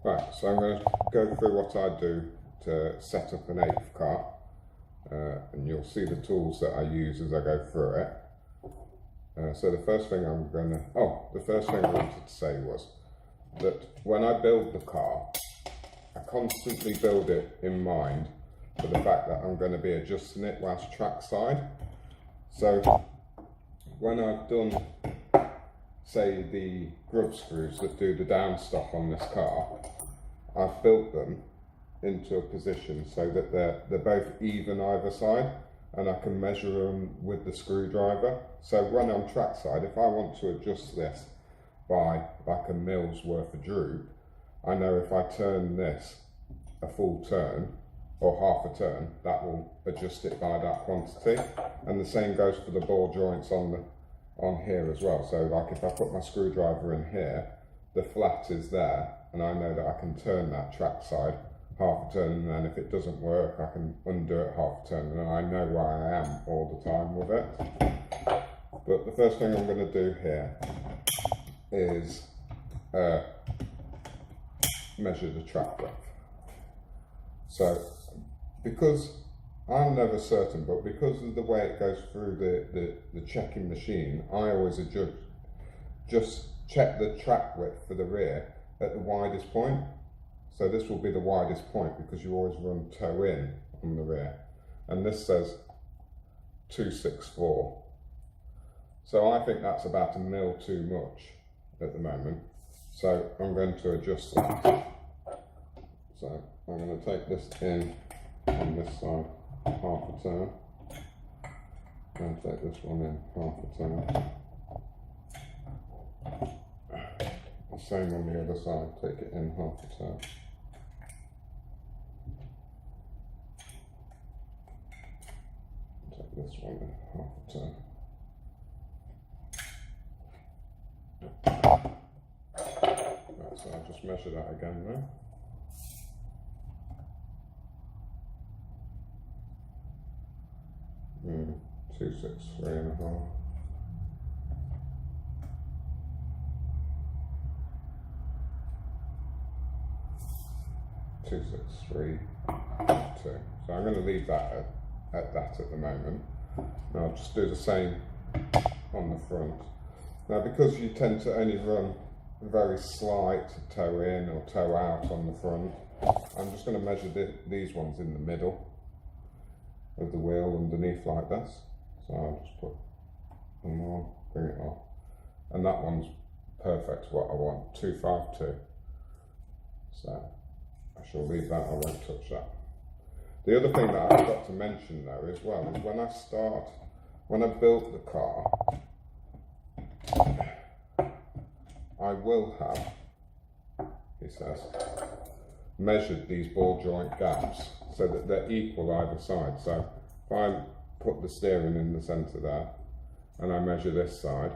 Right, so I'm going to go through what I do to set up an eighth car, and you'll see the tools that I use as I go through it. So the first thing I wanted to say was that when I build the car, I constantly build it in mind for the fact that I'm going to be adjusting it whilst trackside. So when I've done, say, the grub screws that do the downstop on this car, I've built them into a position so that they're both even either side, and I can measure them with the screwdriver. So when I'm trackside, if I want to adjust this by like a mill's worth of droop, I know if I turn this a full turn or half a turn, that will adjust it by that quantity. And the same goes for the ball joints on here as well. So like if I put my screwdriver in here, the flat is there, and I know that I can turn that trackside half a turn, and then if it doesn't work, I can undo it half a turn, and I know where I am all the time with it. But the first thing I'm going to do here is measure the track width. So because I'm never certain, but because of the way it goes through the checking machine, I always just check the track width for the rear at the widest point. So this will be the widest point because you always run toe in on the rear. And this says 264. So I think that's about a mil too much at the moment. So I'm going to adjust that. So I'm going to take this in on this side half a turn, and take this one in half a turn. The same on the other side, take it in half a turn. Take this one in half a turn. Right, so I'll just measure that again now. Mm, 263.5. 263.2. So I'm going to leave that at that at the moment. Now I'll just do the same on the front. Now because you tend to only run a very slight toe in or toe out on the front, I'm just going to measure these ones in the middle of the wheel underneath like this. So I'll just put them on, bring it off, and that one's perfect what I want, 252. So I shall leave that, I won't touch that. The other thing that I've got to mention though as well is when I built the car, I will have, he says, measured these ball joint gaps so that they're equal either side. So if I put the steering in the centre there and I measure this side,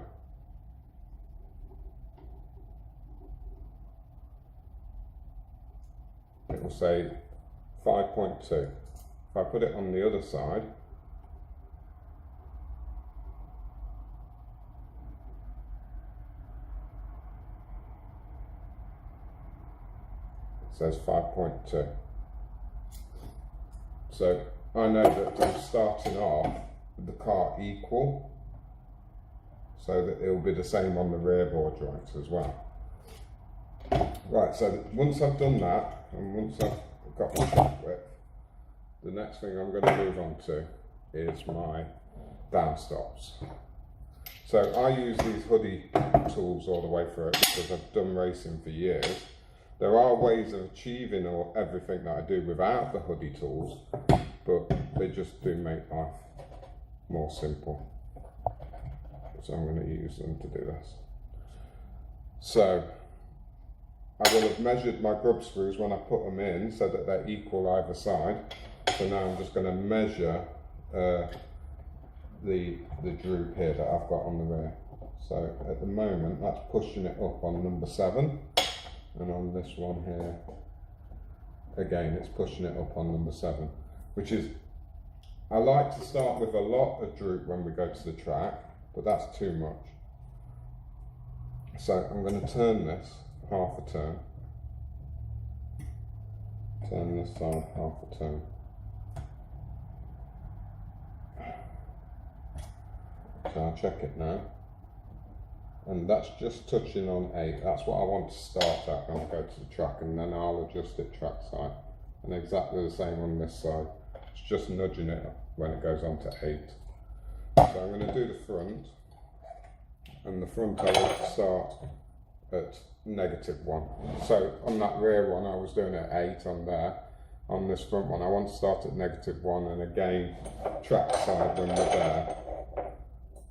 it will say 5.2. If I put it on the other side, it says 5.2. So I know that I'm starting off with the car equal, so that it will be the same on the rear ball joints as well. Right, so once I've done that, and once I've got my track width, the next thing I'm going to move on to is my downstops. So I use these hoodie tools all the way through it because I've done racing for years. There are ways of achieving everything that I do without the hoodie tools, but they just do make life more simple. So I'm going to use them to do this. So I will have measured my grub screws when I put them in so that they're equal either side. So now I'm just going to measure the droop here that I've got on the rear. So at the moment that's pushing it up on number 7, and on this one here again it's pushing it up on number 7, which is, I like to start with a lot of droop when we go to the track, but that's too much. So I'm going to turn this half a turn, turn this side half a turn. So I'll check it now. And that's just touching on 8. That's what I want to start at when I go to the track, and then I'll adjust it track side. And exactly the same on this side. It's just nudging it when it goes on to 8. So I'm going to do the front. And the front I want to start at -1. So on that rear one I was doing at 8 on there. On this front one I want to start at -1, and again track side when we're there.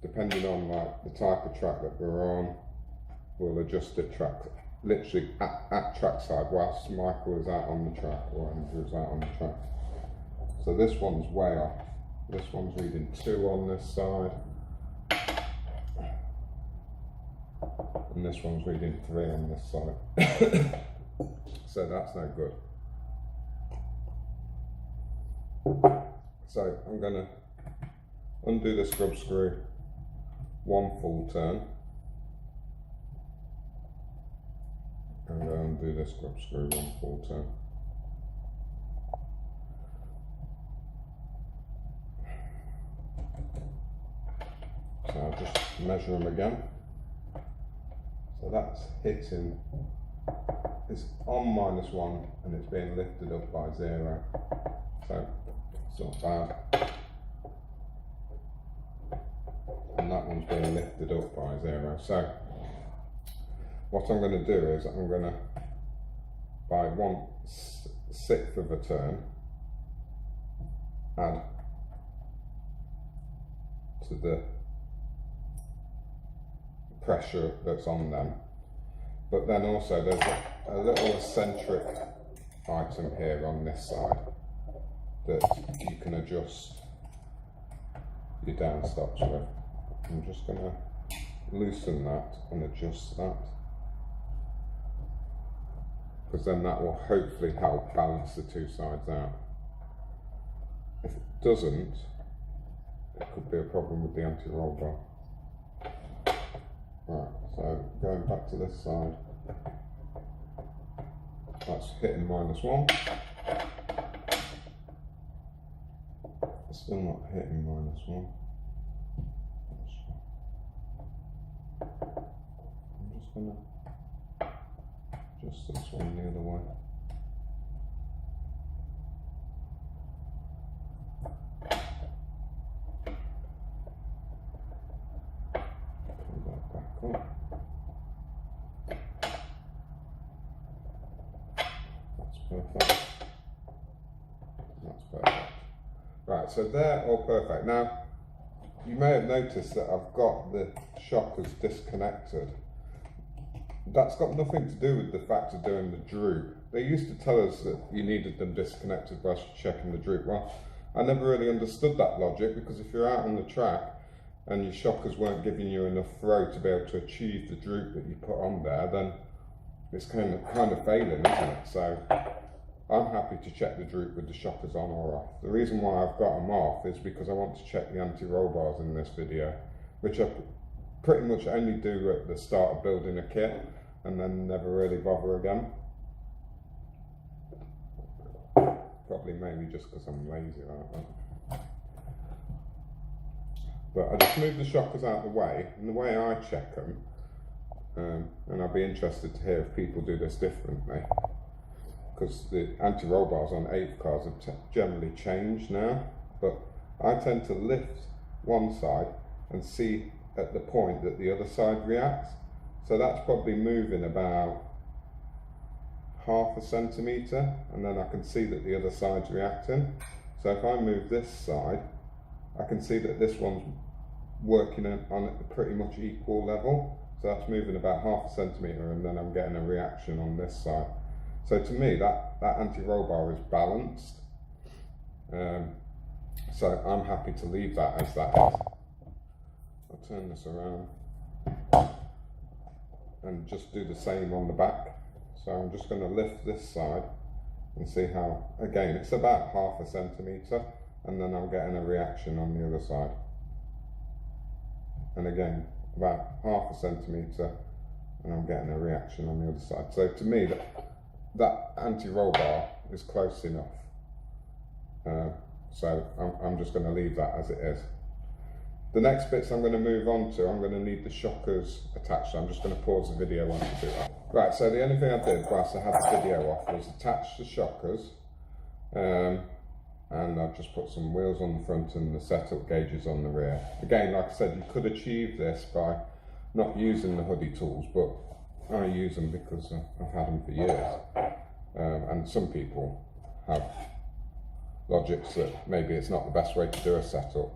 Depending on like the type of track that we're on, we'll adjust it track literally at track side whilst Michael is out on the track or Andrew is out on the track. So this one's way off. This one's reading 2 on this side, and this one's reading 3 on this side. So that's no good. So I'm going to undo the scrub screw, 1 full turn, and go undo the scrub screw, 1 full turn. So I'll just measure them again. So that's hitting, it's on -1 and it's being lifted up by 0. So it's not bad. And that one's being lifted up by 0. So what I'm going to do is I'm going to, by 1/6 of a turn, add to the pressure that's on them. But then also there's a little eccentric item here on this side that you can adjust your down stops with. I'm just going to loosen that and adjust that, because then that will hopefully help balance the 2 sides out. If it doesn't, it could be a problem with the anti-roll bar. Right, so going back to this side, that's hitting -1. It's still not hitting -1. I'm just going to adjust this one the other way. Pull that back up. That's perfect. That's perfect. Right, so they're all perfect. Now, you may have noticed that I've got the shockers disconnected. That's got nothing to do with the fact of doing the droop. They used to tell us that you needed them disconnected by checking the droop. Well, I never really understood that logic, because if you're out on the track and your shockers weren't giving you enough throw to be able to achieve the droop that you put on there, then it's kind of failing, isn't it? So I'm happy to check the droop with the shockers on or off. The reason why I've got them off is because I want to check the anti-roll bars in this video, which I pretty much only do at the start of building a kit and then never really bother again. Probably mainly just because I'm lazy like that. But I just move the shockers out of the way, and the way I check them, and I'd be interested to hear if people do this differently, because the anti-roll bars on 8 cars have generally changed now, but I tend to lift one side and see at the point that the other side reacts. So that's probably moving about ½ a centimetre, and then I can see that the other side's reacting. So if I move this side, I can see that this one's working on a pretty much equal level. So that's moving about ½ a centimetre, and then I'm getting a reaction on this side. So to me, that anti-roll bar is balanced. So I'm happy to leave that as that is. I'll turn this around and just do the same on the back. So I'm just going to lift this side and see how, again, it's about ½ a centimetre, and then I'm getting a reaction on the other side. And again, about ½ a centimetre, and I'm getting a reaction on the other side. So to me, that anti-roll bar is close enough. So I'm just going to leave that as it is. The next bits I'm going to move on to, I'm going to need the shockers attached. So I'm just going to pause the video while I do that. Right, so the only thing I did whilst I had the video off was attach the shockers. And I've just put some wheels on the front and the setup gauges on the rear. Again, like I said, you could achieve this by not using the hoodie tools, but I use them because I've had them for years. And some people have logics that maybe it's not the best way to do a setup.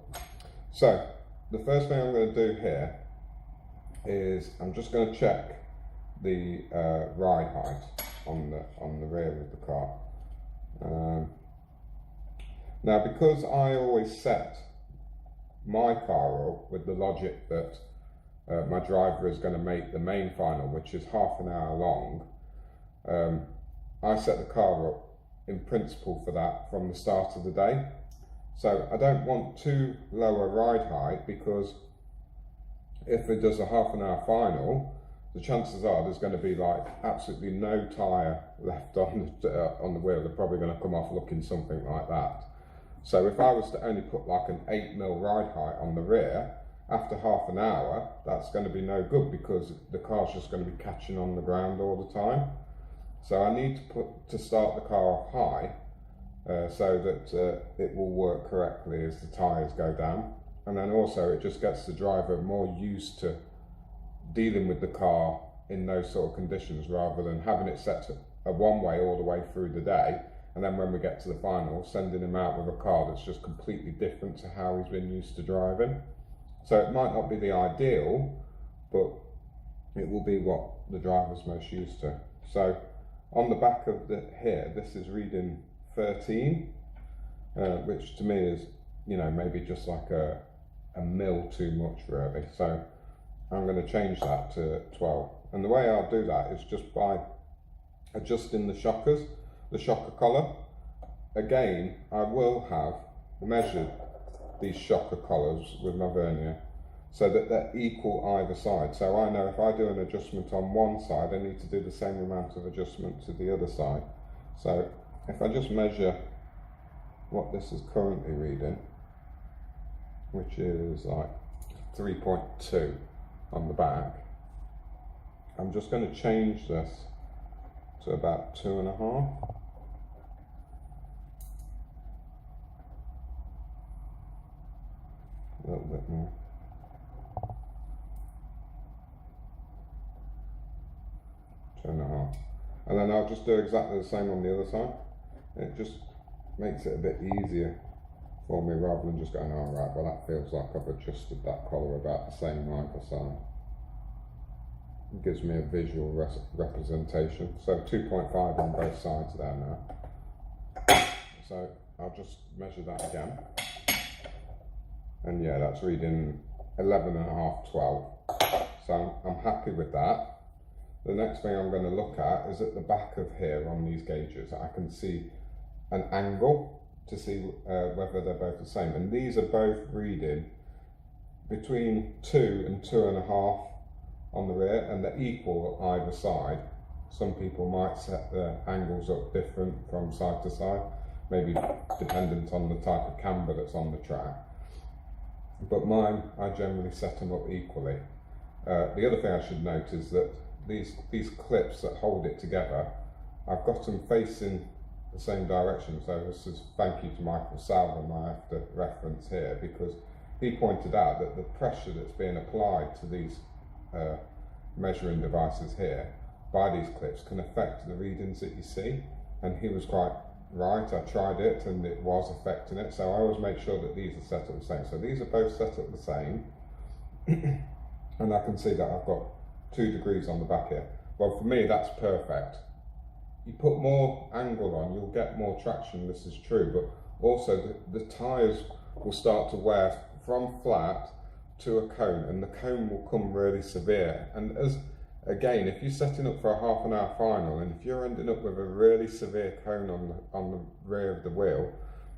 So the first thing I'm going to do here is I'm just going to check the ride height on the rear of the car. Now, because I always set my car up with the logic that my driver is going to make the main final, which is half an hour long, I set the car up in principle for that from the start of the day. So I don't want too low a ride height, because if it does a half an hour final, the chances are there's going to be like absolutely no tyre left on the wheel. They're probably going to come off looking something like that. So if I was to only put like an 8mm ride height on the rear, after half an hour, that's going to be no good, because the car's just going to be catching on the ground all the time. So I need to start the car off high, so that it will work correctly as the tyres go down. And then also it just gets the driver more used to dealing with the car in those sort of conditions, rather than having it set to a one way all the way through the day, and then when we get to the final, sending him out with a car that's just completely different to how he's been used to driving. So it might not be the ideal, but it will be what the driver's most used to. So on the back of here, this is reading 13, which to me is, you know, maybe just like a mil too much really. So I'm going to change that to 12. And the way I'll do that is just by adjusting the shockers, the shocker collar. Again, I will have measured these shocker collars with my vernier so that they're equal either side. So I know if I do an adjustment on one side, I need to do the same amount of adjustment to the other side. So if I just measure what this is currently reading, which is like 3.2 on the back, I'm just going to change this to about 2.5. A little bit more. 2.5. And then I'll just do exactly the same on the other side. It just makes it a bit easier for me, rather than just going, all right, well that feels like I've adjusted that collar about the same either side. It gives me a visual representation. So 2.5 on both sides there now. So I'll just measure that again. And yeah, that's reading 11.5, 12. So I'm happy with that. The next thing I'm going to look at is at the back of here on these gauges, I can see an angle to see whether they're both the same. And these are both reading between 2 and 2.5 on the rear, and they're equal either side. Some people might set the angles up different from side to side, maybe dependent on the type of camber that's on the track. But mine, I generally set them up equally. The other thing I should note is that these clips that hold it together, I've got them facing the same direction. So this is thank you to Michael Salvam, I have to reference here, because he pointed out that the pressure that's being applied to these measuring devices here by these clips can affect the readings that you see. And he was quite right. I tried it and it was affecting it. So I always make sure that these are set up the same. So these are both set up the same. And I can see that I've got 2 degrees on the back here. Well, for me, that's perfect. You put more angle on, you'll get more traction, this is true, but also the tyres will start to wear from flat to a cone, and the cone will come really severe. And again, if you're setting up for a half an hour final, and if you're ending up with a really severe cone on the rear of the wheel,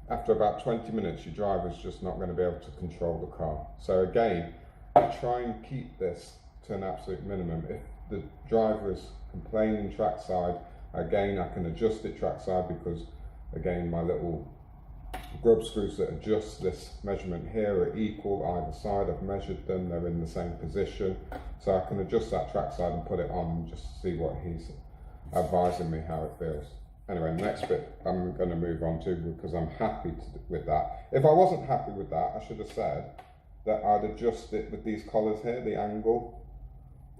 after about 20 minutes, your driver's just not going to be able to control the car. So again, try and keep this to an absolute minimum. If the driver is complaining trackside Again, I can adjust it trackside because, again, my little grub screws that adjust this measurement here are equal either side. I've measured them, they're in the same position. So I can adjust that trackside and put it on and just see what he's advising me how it feels. Anyway, the next bit I'm going to move on to because I'm happy with that. If I wasn't happy with that, I should have said that I'd adjust it with these collars here, the angle.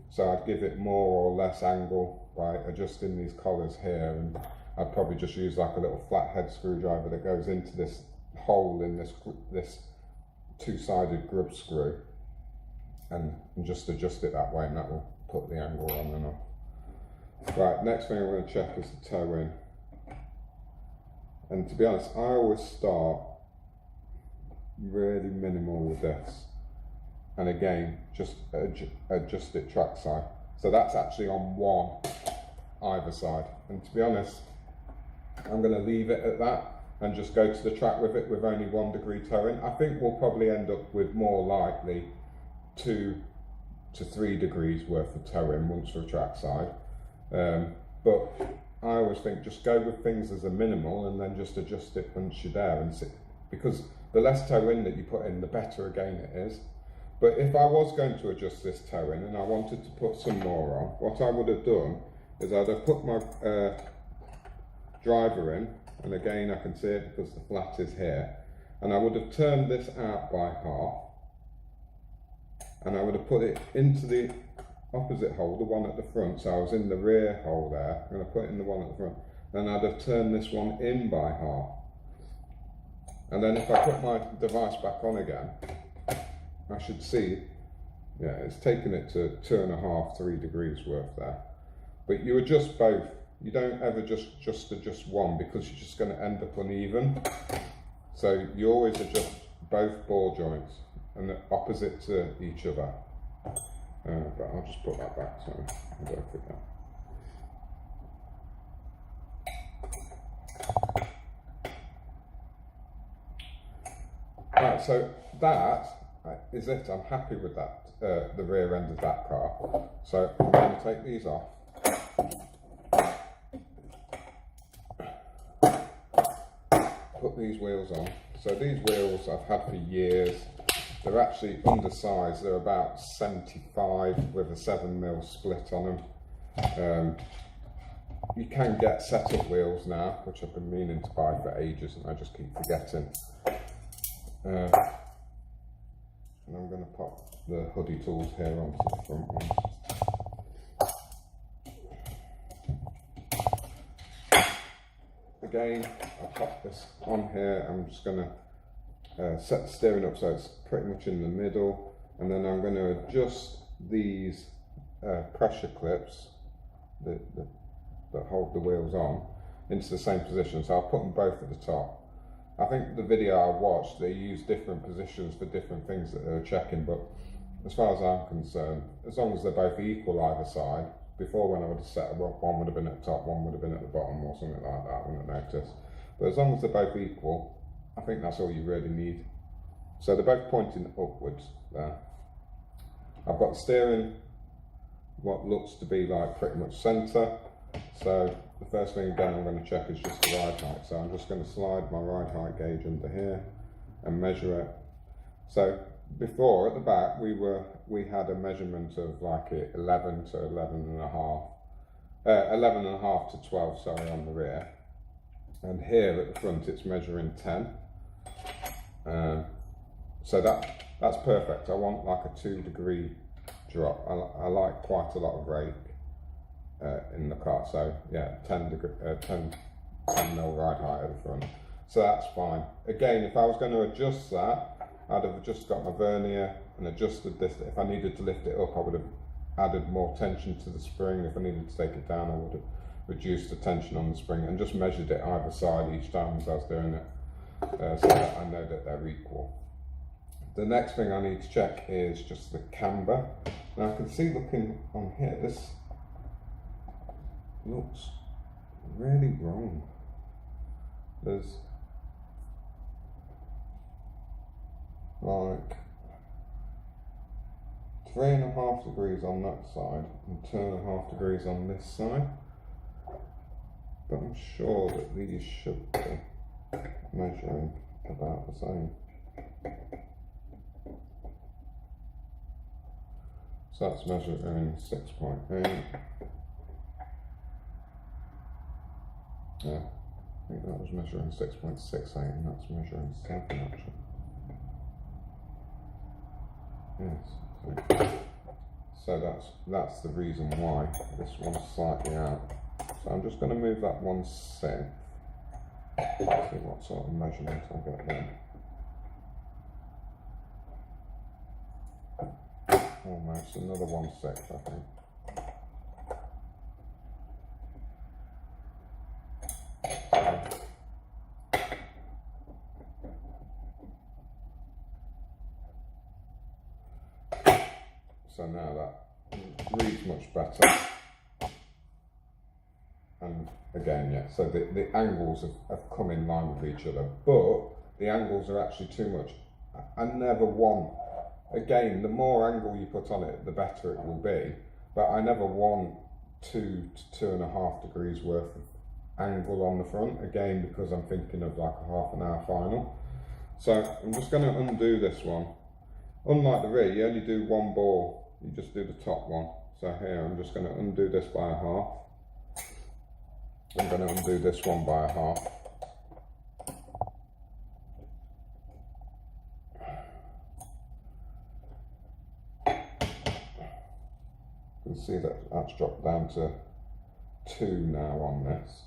So I'd give it more or less angle by adjusting these collars here, and I'd probably just use like a little flathead screwdriver that goes into this hole in this two-sided grub screw, and just adjust it that way, and that will put the angle on and off. Right, next thing I'm going to check is the toe in. And to be honest, I always start really minimal with this. And again, just adjust it trackside. So that's actually on one either side. And to be honest, I'm going to leave it at that and just go to the track with it with only 1 degree toe in. I think we'll probably end up with more likely 2 to 3 degrees worth of toe in once we're trackside. But I always think just go with things as a minimal and then just adjust it once you're there, and see, because the less toe in that you put in, the better again it is. But if I was going to adjust this toe in and I wanted to put some more on, what I would have done is I'd have put my driver in, and again I can see it because the flat is here, and I would have turned this out by half, and I would have put it into the opposite hole, the one at the front. So I was in the rear hole there, I'm going to put it in the one at the front, and I'd have turned this one in by half. And then if I put my device back on again, I should see, yeah, it's taken it to 2.5, 3 degrees worth there. But you adjust both. You don't ever just adjust one, because you're just going to end up uneven. So you always adjust both ball joints and they're opposite to each other. But I'll just put that back so I don't forget. Right, so that is it. I'm happy with that, the rear end of that car. So I'm going to take these off. Put these wheels on. So these wheels I've had for years. They're actually undersized. They're about 75 with a 7mm split on them. You can get setup wheels now, which I've been meaning to buy for ages and I just keep forgetting. And I'm going to pop the hoodie tools here onto the front ones. Again, I'll pop this on here. I'm just going to set the steering up so it's pretty much in the middle, and then I'm going to adjust these pressure clips that hold the wheels on into the same position. So I'll put them both at the top. I think the video I watched, they use different positions for different things that they're checking, but as far as I'm concerned, as long as they're both equal either side, before when I would have set them up, one would have been at the top, one would have been at the bottom or something like that, I wouldn't have noticed. But as long as they're both equal, I think that's all you really need. So they're both pointing upwards there. I've got the steering, what looks to be like pretty much centre. So the first thing again I'm going to check is just the ride height. So I'm just going to slide my ride height gauge under here and measure it. So before at the back we had a measurement of like 11 to 11.5, 11.5 to 12, sorry, on the rear. And here at the front it's measuring 10. So that's perfect. I want like a 2 degree drop. I like quite a lot of rake in the car. So yeah, 10 mil ride height at the front. So that's fine. Again, if I was going to adjust that, I'd have just got my vernier and adjusted this. If I needed to lift it up, I would have added more tension to the spring. If I needed to take it down, I would have reduced the tension on the spring and just measured it either side each time as I was doing it, so that I know that they're equal. The next thing I need to check is just the camber. Now I can see looking on here, this looks really wrong. There's like 3.5 degrees on that side and 2.5 degrees on this side. but I'm sure that these should be measuring about the same. So that's measuring 6.8. Yeah, I think that was measuring 6.68 and that's measuring 7 actually. Yes. So that's the reason why this one's slightly out. So I'm just going to move that 1/6. Let's see what sort of measurement I get there. Almost another 1/6, I think. So now that reads much better. And again, yeah, so the angles have come in line with each other, but the angles are actually too much. I never want, again, the more angle you put on it, the better it will be, but I never want 2 to 2.5 degrees worth of angle on the front, again, because I'm thinking of like a half an hour final. So I'm just going to undo this one. Unlike the rear, you only do one ball, you just do the top one. So here, I'm just going to undo this by 1/2. I'm going to undo this one by 1/2. You can see that that's dropped down to 2 now on this.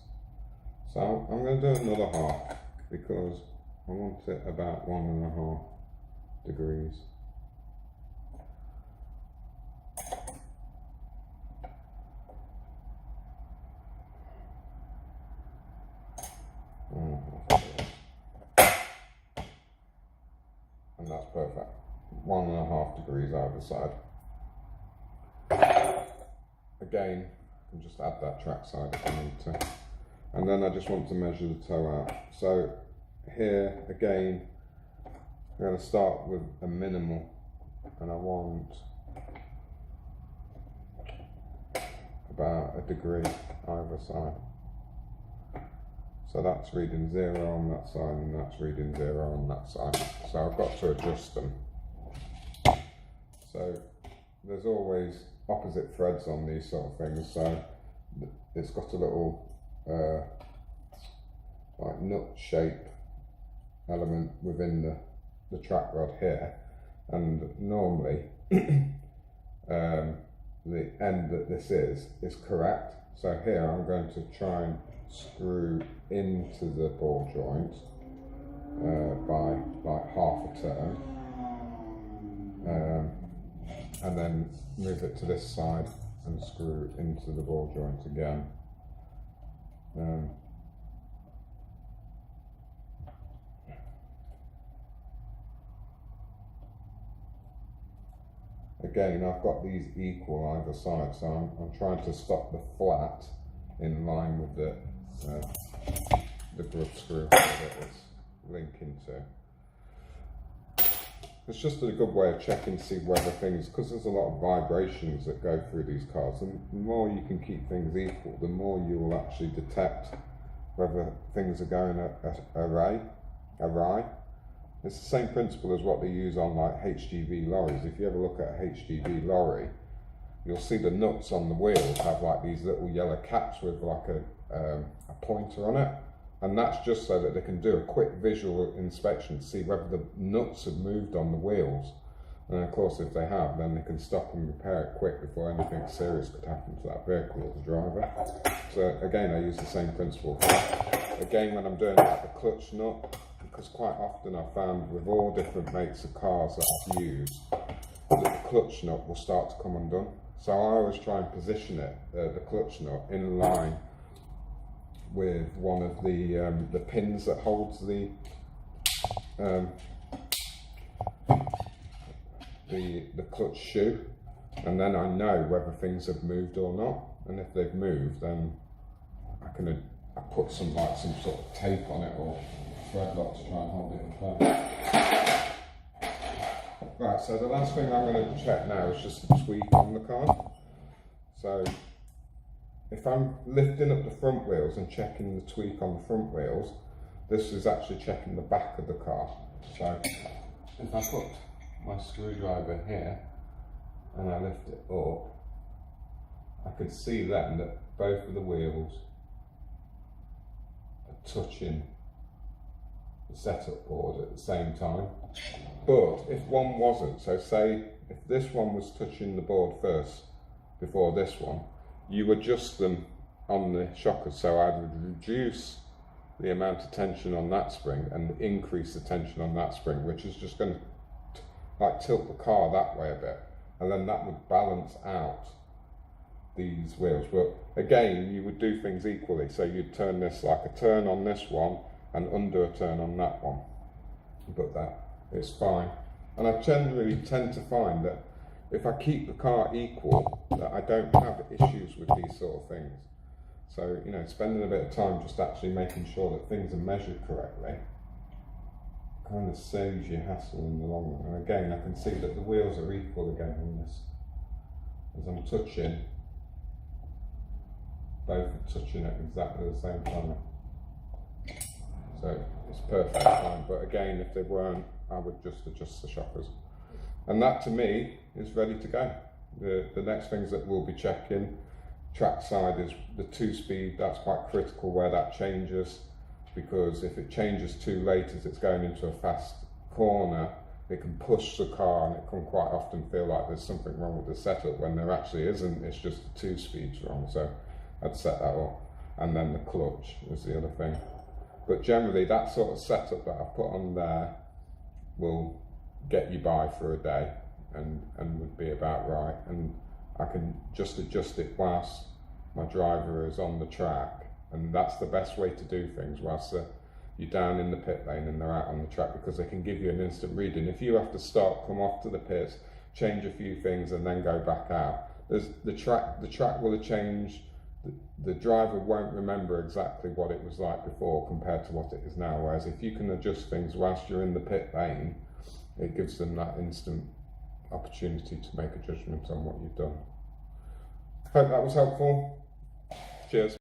So I'm going to do another 1/2 because I want it about 1.5 degrees. And that's perfect. 1.5 degrees either side. Again, I can just add that track side if I need to. And then I just want to measure the toe out. So here, again, I'm going to start with a minimal, and I want about 1 degree either side. So that's reading 0 on that side and that's reading 0 on that side. So I've got to adjust them. So there's always opposite threads on these sort of things. So it's got a little like nut shape element within the track rod here. And normally the end that this is correct. So here I'm going to try and screw into the ball joint by like 1/2 turn, and then move it to this side and screw into the ball joint again. Again, I've got these equal either side, so I'm trying to stop the flat in line with the grub screw that it's linking to. It's just a good way of checking to see whether things, because there's a lot of vibrations that go through these cars, and the more you can keep things equal, the more you will actually detect whether things are going awry. It's the same principle as what they use on like HGV lorries. If you ever look at a HGV lorry, you'll see the nuts on the wheels have like these little yellow caps with like a pointer on it, and that's just so that they can do a quick visual inspection to see whether the nuts have moved on the wheels. And of course, if they have, then they can stop and repair it quick before anything serious could happen to that vehicle or the driver. So again, I use the same principle here. Again, when I'm doing like the clutch nut, because quite often I've found with all different makes of cars that I've used, that the clutch nut will start to come undone. So I always try and position it, the clutch nut, in line with one of the pins that holds the clutch shoe, and then I know whether things have moved or not. And if they've moved, then I put some sort of tape on it or thread lock to try and hold it in place. Right, so the last thing I'm going to check now is just the tweak on the car. So if I'm lifting up the front wheels and checking the tweak on the front wheels, this is actually checking the back of the car. So if I put my screwdriver here and I lift it up, I can see then that both of the wheels are touching the setup board at the same time. But if one wasn't, so say if this one was touching the board first before this one, you adjust them on the shockers, so I would reduce the amount of tension on that spring and increase the tension on that spring, which is just going to like tilt the car that way a bit, and then that would balance out these wheels. But again, you would do things equally, so you'd turn this like a turn on this one and under a turn on that one, but that it's fine. And I generally tend to find that if I keep the car equal, that I don't have issues with these sort of things. So, you know, spending a bit of time just actually making sure that things are measured correctly kind of saves you hassle in the long run. And again, I can see that the wheels are equal again on this. As I'm touching, both are touching at exactly the same time. So it's perfect fine. But again, if they weren't, I would just adjust the shockers. And that to me is ready to go. The next things that we'll be checking, track side, is the 2-speed. That's quite critical where that changes, because if it changes too late as it's going into a fast corner, it can push the car and it can quite often feel like there's something wrong with the setup when there actually isn't. It's just the 2-speed's wrong. So I'd set that up. And then the clutch is the other thing. But generally that sort of setup that I've put on there will get you by for a day and would be about right. And I can just adjust it whilst my driver is on the track, and that's the best way to do things whilst you're down in the pit lane and they're out on the track, because they can give you an instant reading. If you have to stop, come off to the pits, change a few things and then go back out, the track will have changed. The driver won't remember exactly what it was like before compared to what it is now, whereas if you can adjust things whilst you're in the pit lane, it gives them that instant opportunity to make a judgment on what you've done. Hope that was helpful. Cheers.